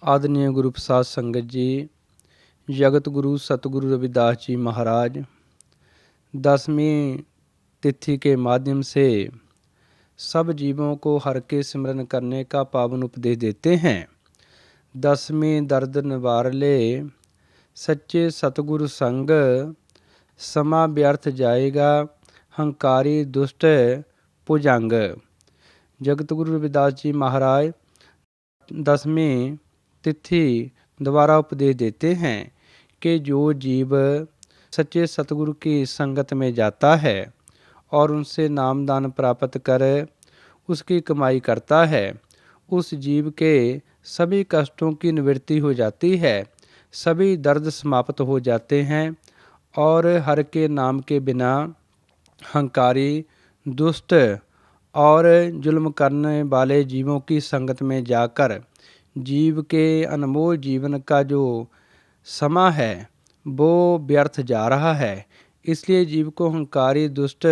आदरणीय गुरु प्रसाद संगत जी, जगत गुरु सतगुरु रविदास जी महाराज 10वीं तिथि के माध्यम से सब जीवों को हर के सिमरन करने का पावन उपदेश देते हैं। 10वीं दर्द निवारले सच्चे सतगुरु संग, समा व्यर्थ जाएगा हंकारी दुष्ट भुजंग। जगत गुरु रविदास जी महाराज 10वीं तिथि द्वारा उपदेश देते हैं कि जो जीव सच्चे सतगुरु की संगत में जाता है और उनसे नामदान प्राप्त कर उसकी कमाई करता है, उस जीव के सभी कष्टों की निवृत्ति हो जाती है, सभी दर्द समाप्त हो जाते हैं और हर के नाम के बिना हंकारी दुष्ट और जुल्म करने वाले जीवों की संगत में जाकर जीव के अनमोल जीवन का जो समा है वो व्यर्थ जा रहा है। इसलिए जीव को हंकारी दुष्ट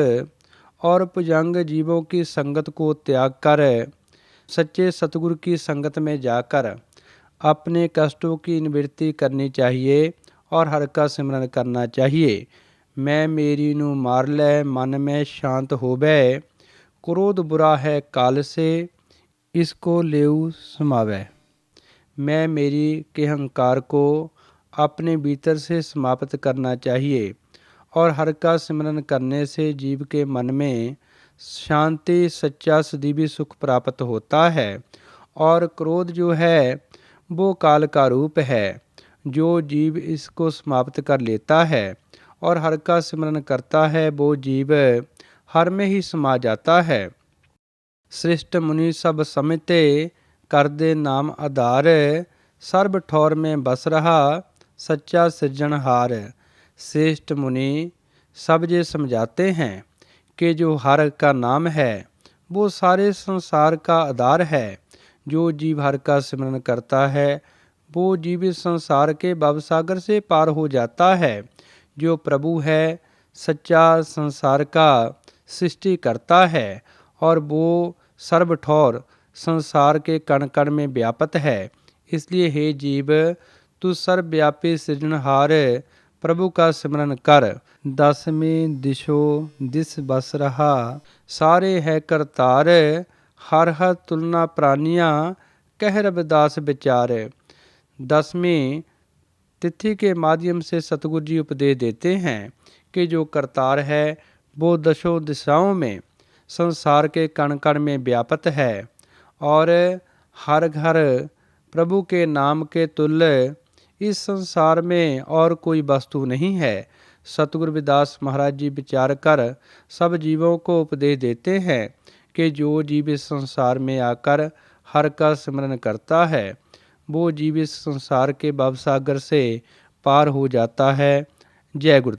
और भुजंग जीवों की संगत को त्याग कर सच्चे सतगुरु की संगत में जाकर अपने कष्टों की निवृत्ति करनी चाहिए और हर का सिमरन करना चाहिए। मैं मेरी नू मार लै मन में शांत होवे, क्रोध बुरा है काल से इसको लेऊ समावे। मैं मेरी के अहंकार को अपने भीतर से समाप्त करना चाहिए और हर का सिमरन करने से जीव के मन में शांति सच्चा सदीवी सुख प्राप्त होता है। और क्रोध जो है वो काल का रूप है, जो जीव इसको समाप्त कर लेता है और हर का सिमरन करता है वो जीव हर में ही समा जाता है। श्रेष्ठ मुनि सब समझते कर दे नाम आधार, सर्व ठौर में बस रहा सच्चा सृजनहार। श्रेष्ठ मुनि सब ये समझाते हैं कि जो हर का नाम है वो सारे संसार का आधार है। जो जीव हर का सिमरन करता है वो जीव इस संसार के भवसागर से पार हो जाता है। जो प्रभु है सच्चा संसार का सृष्टि करता है और वो सर्वठौर संसार के कण कण में व्यापत है। इसलिए हे जीव तू सर्वव्यापी सृजनहार प्रभु का सिमरन कर। 10वीं दिशो दिस बस रहा सारे है करतार, हर हर तुलना प्राणियां कह रविदास विचार। 10वीं तिथि के माध्यम से सतगुरु जी उपदेश देते हैं कि जो करतार है वो दशों दिशाओं में संसार के कण कण में व्यापत है और हर घर प्रभु के नाम के तुल्य इस संसार में और कोई वस्तु नहीं है। सतगुरु रविदास महाराज जी विचार कर सब जीवों को उपदेश देते हैं कि जो जीव इस संसार में आकर हर का सिमरन करता है वो जीव इस संसार के भवसागर से पार हो जाता है। जय गुरु।